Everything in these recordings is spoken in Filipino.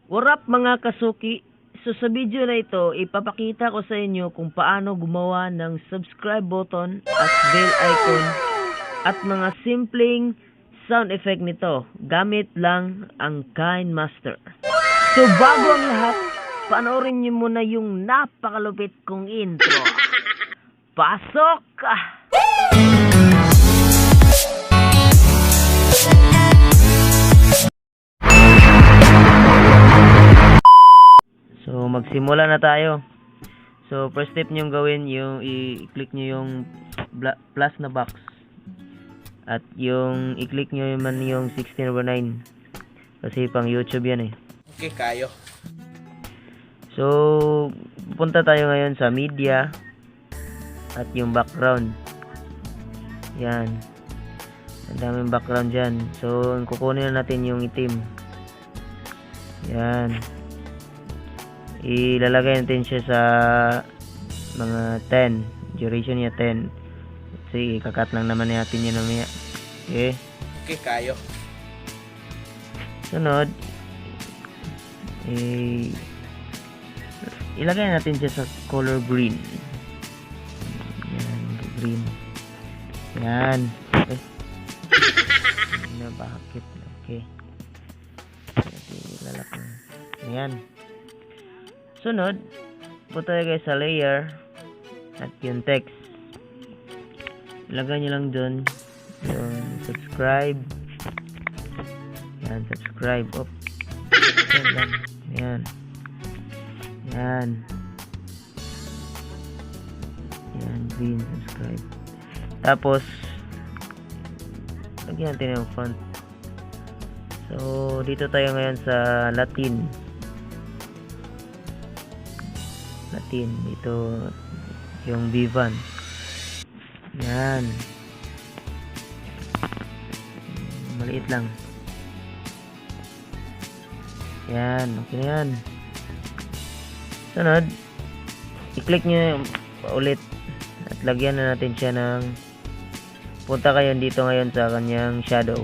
What up mga kasuki? So sa video na ito, ipapakita ko sa inyo kung paano gumawa ng subscribe button at bell icon at mga simpleng sound effect nito gamit lang ang KineMaster. So bago ang lahat, panoorin niyo muna yung napakalupit kong intro. Pasok! So magsimula na tayo. So first step nyo gawin yung i-click nyo yung plus na box. At yung i-click nyo man yung 16/9. Kasi pang YouTube yan eh. Okay, kayo. So punta tayo ngayon sa media. At yung background. Yan. Ang daming background dyan. So kukunin na natin yung itim. Yan. Ilalagay natin siya sa mga 10. Duration niya 10. Kasi kakat lang naman natin yun namaya. Okay. Okay, kayo. Sunod. Ilagay natin siya sa color green. Yan. Green. Yan. Okay. Bakit? Okay. Ilalak na. Ayan. Sunod, punta tayo sa layer at yung text. Ilagay nyo lang dun yung subscribe. Yan, subscribe. Op. Yan. Yan. Yan, green, subscribe. Tapos, lagyan natin yung font. So, dito tayo ngayon sa Latin. Dito yung Vivan. Yan. Maliit lang. Yan, okay na yan. Sunod, i-click nyo ulit at lagyan na natin siya ng, punta kayo dito ngayon sa kanyang shadow.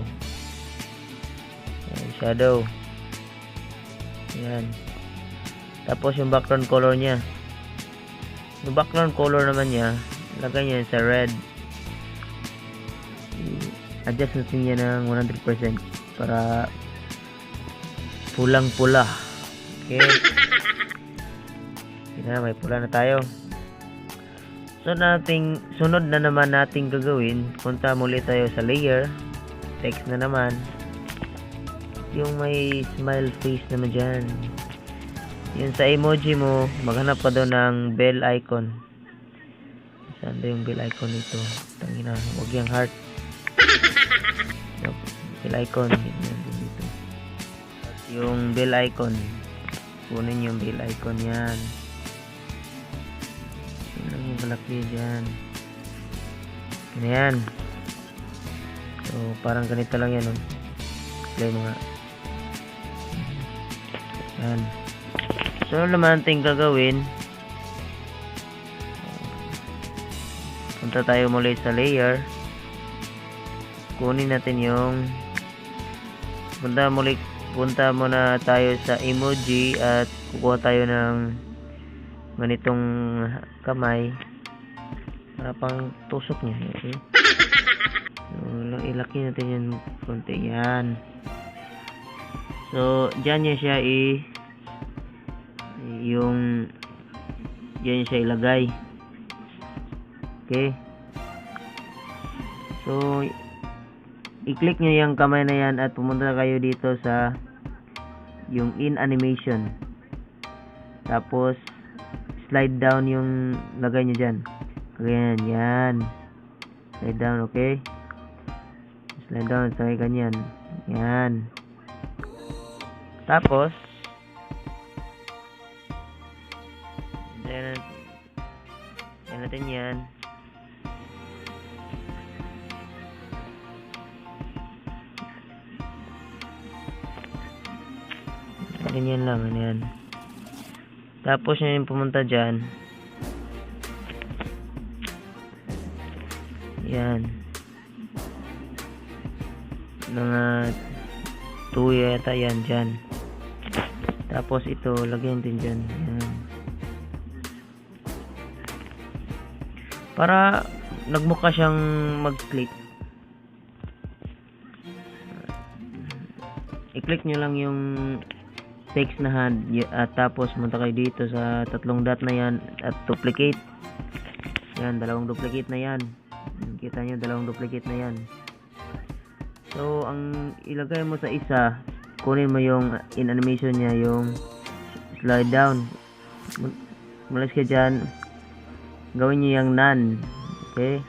Yan, shadow. Yan. Tapos yung background color niya. Yung background color naman niya, lagay niya sa red. Adjust natin niya ng 100% para pulang-pula. Okay. Yan, may pula na tayo. Sunod na naman nating gagawin, punta muli tayo sa layer. Text na naman. Yung may smile face naman dyan. Yun sa emoji mo, maghanap ka doon ng bell icon. Saan ba yung bell icon nito? Tangina, huwag yung heart. Bell icon. Dito. At yung bell icon. Kunin yung bell icon yan. Yun lang yung malaki dyan. Yan. So, parang ganito lang yan. Play mo nga. Yan. So, naman natin gagawin, punta tayo muli sa layer, kunin natin yung, punta muna tayo sa emoji at kukuha tayo ng ganitong kamay para pang tusok niya. Okay? So, ilaki natin yung konti. Yan. So, dyan niya siya yung yan siya ilagay. Okay. So i-click nyo yung kamay na yan at pumunta kayo dito sa yung in animation. Tapos slide down yung lagay nyo dyan. Ganyan, yan. Slide down, okay. Slide down sa ganyan. Yan. Tapos yan natin yan. Ganyan lang, yan. Tapos nyo yung pumunta dyan. Yan. Mga 2 yata yan dyan. Tapos ito, lagyan din dyan. Yan. Para nagmukha siyang mag-click. I-click nyo lang yung text na hand at tapos punta kayo dito sa tatlong dot na yan at duplicate. Yan, dalawang duplicate na yan. Kita nyo, dalawang duplicate na yan. So, ang ilagay mo sa isa, kunin mo yung in animation niya, yung slide down. Malas ka dyan. Gawin nyo yung none. Okay?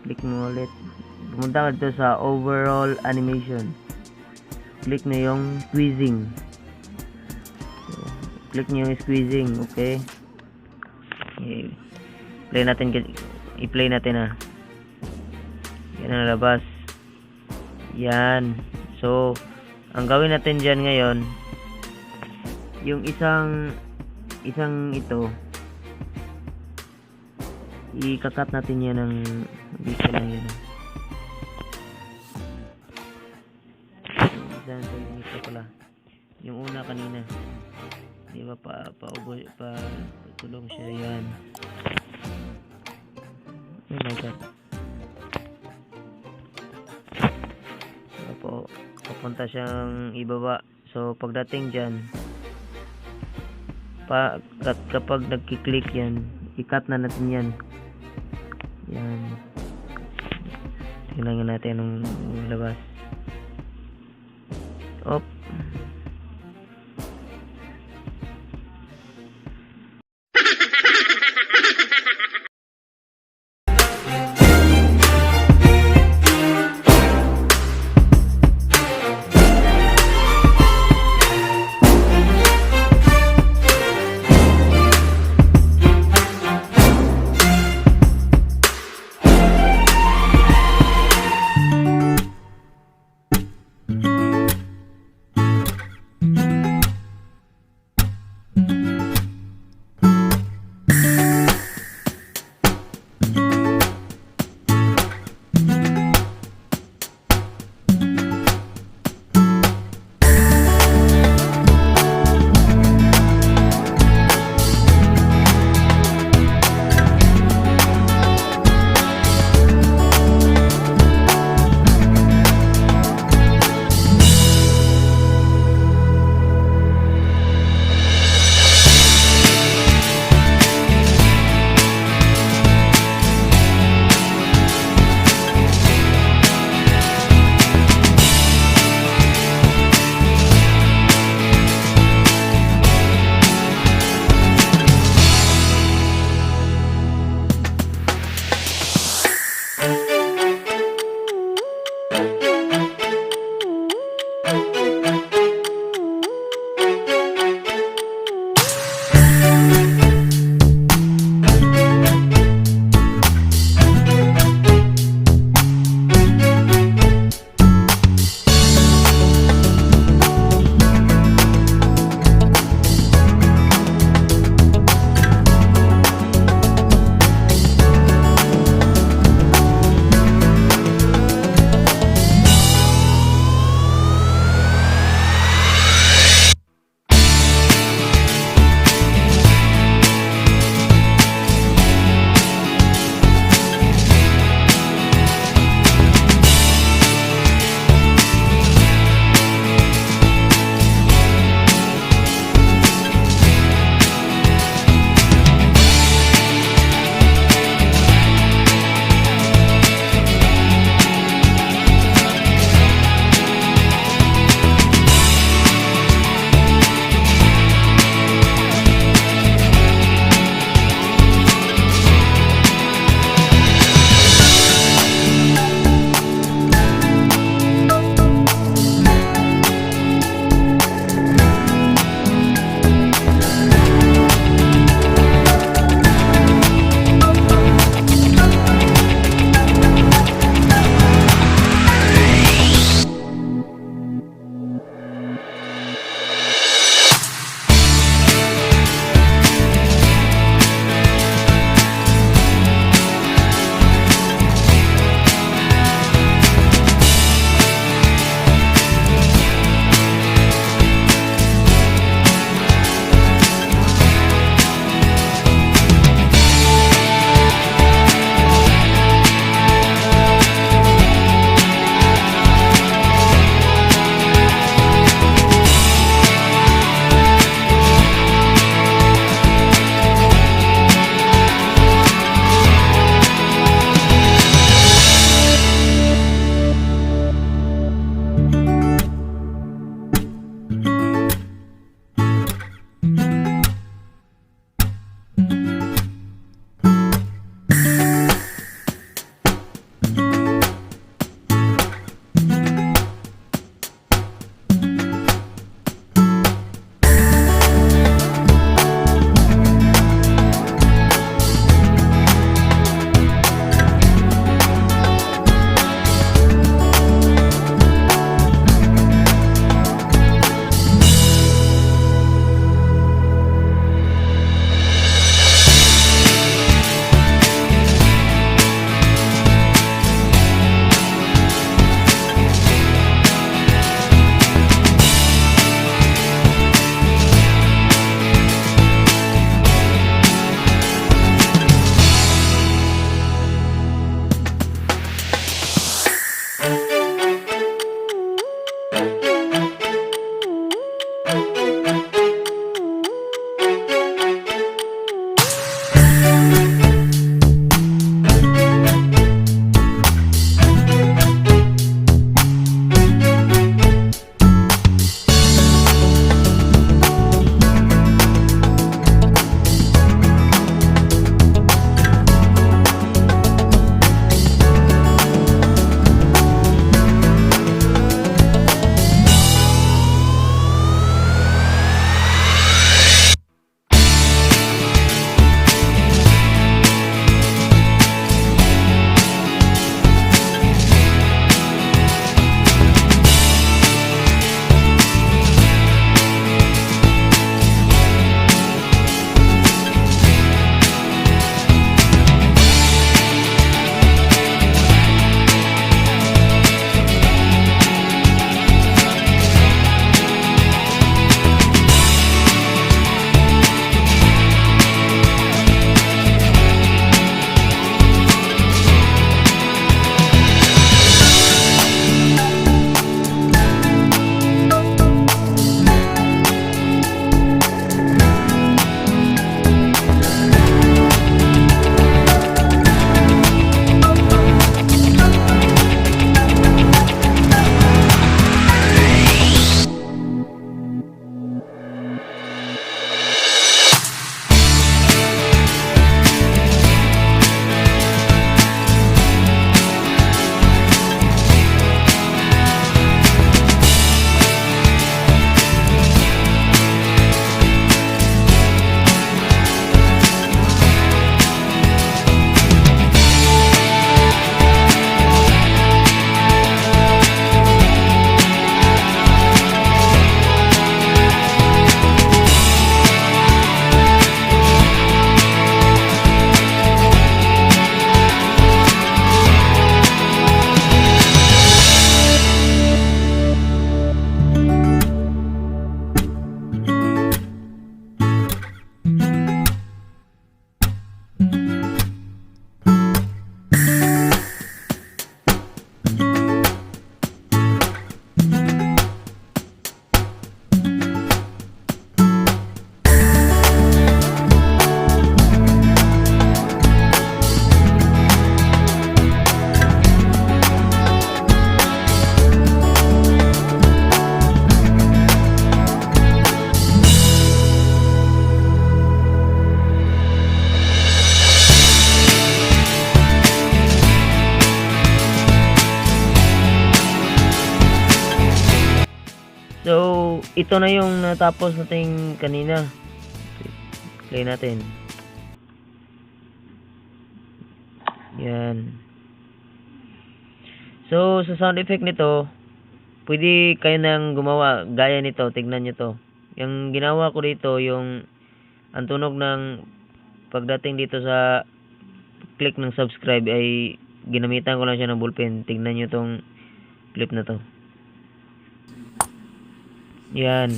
Click mo ulit. Pumunta ka dito sa overall animation. Click nyo yung squeezing. So, click nyo yung squeezing. Okay? Okay. Play natin. I-play natin ah. Yan ang labas. Yan. So, ang gawin natin dyan ngayon, yung isang ito, ikakat natin yan ng dito lang yan. Yung ito pala. Yung una kanina. Di ba tulong siya yan. Oh my god. Papunta siyang ibaba. So pagdating dyan, kapag nagki-click yan, i-cut na natin yan. Yan. Tingnan natin anong labas. Op. So, ito na yung natapos natin kanina. Play natin. Yan. So, sa sound effect nito, pwede kayo nang gumawa gaya nito. Tignan nyo to. Yung ginawa ko dito, yung ang tunog ng pagdating dito sa click ng subscribe ay ginamitan ko lang siya ng ballpen. Tignan nyo tong clip na to. Yan.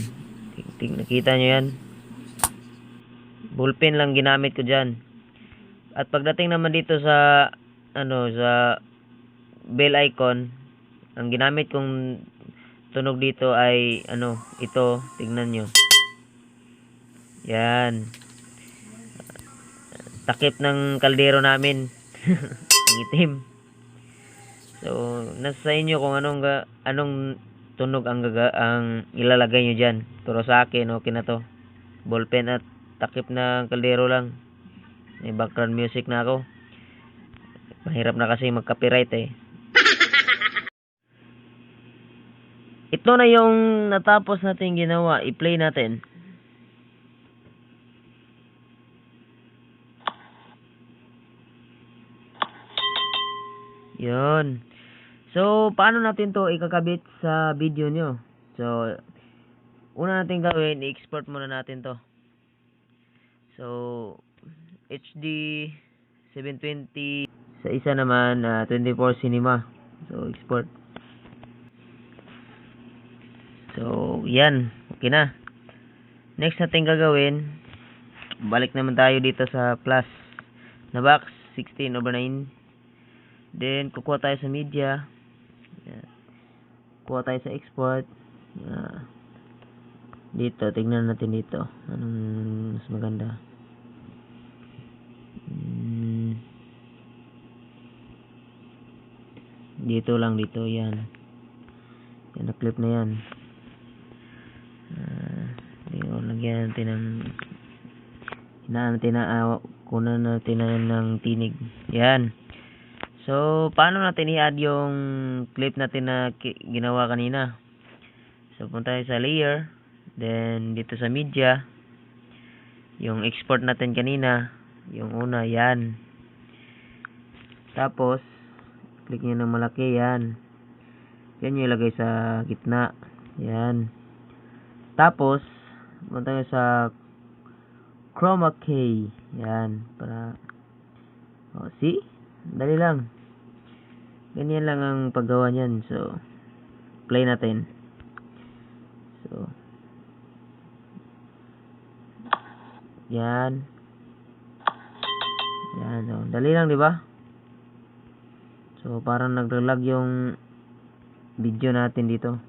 Nakita nyo yan? Ballpen lang ginamit ko dyan. At pagdating naman dito sa sa bell icon, ang ginamit kong tunog dito ay ito, tignan nyo. Yan. Takip ng kaldero namin. Ang itim. So, nasa inyo kung anong tunog ang ilalagay nyo dyan. Pero sa akin, okay na to. Ballpen at takip ng kaldero lang. May background music na ako. Mahirap na kasi mag-copyright eh. Ito na yung natapos natin ginawa. I-play natin. Yun. So, paano natin to ikakabit sa video nyo? So, una natin gawin, i-export muna natin to. So, HD 720 sa isa naman 24 cinema. So, export. So, yan. Okay na. Next natin gagawin, balik naman tayo dito sa plus na box 16/9. Then, kukuha tayo sa media. Yan. Kuha tayo sa export. Dito, tignan natin dito. Anong mas maganda? Dito lang, dito. Yan. Yan, na-clip na yan. Dito, lagyan natin ng kunan natin ng tinig. Yan. So, paano natin i-add yung clip natin na ginawa kanina? So, punta tayo sa layer. Then, dito sa media. Yung export natin kanina. Yung una, yan. Tapos, click nyo ng malaki, yan. Yan yung ilagay sa gitna. Yan. Tapos, punta tayo sa chroma key. Yan. Para, see? Dali lang. Ganyan lang ang paggawa niyan. So, play natin. So, yan. Yan. So, dali lang, di ba? So, parang naglalag yung video natin dito.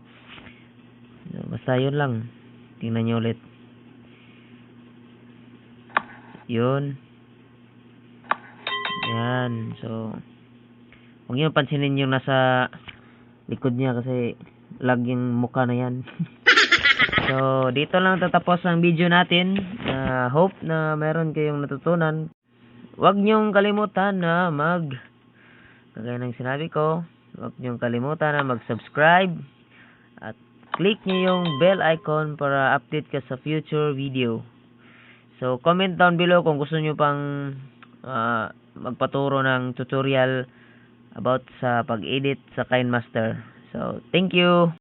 So, basta yun lang. Tingnan nyo ulit. Yun. Yan. So, huwag nyo pansinin yung nasa likod niya kasi lag yung mukha na yan. So, dito lang tatapos ang video natin. Hope na meron kayong natutunan. Huwag nyong kalimutan na kagaya ng sinabi ko, huwag nyong kalimutan na mag-subscribe at click nyo yung bell icon para update ka sa future video. So, comment down below kung gusto nyo pang magpaturo ng tutorial about sa pag-edit sa KineMaster. So, thank you!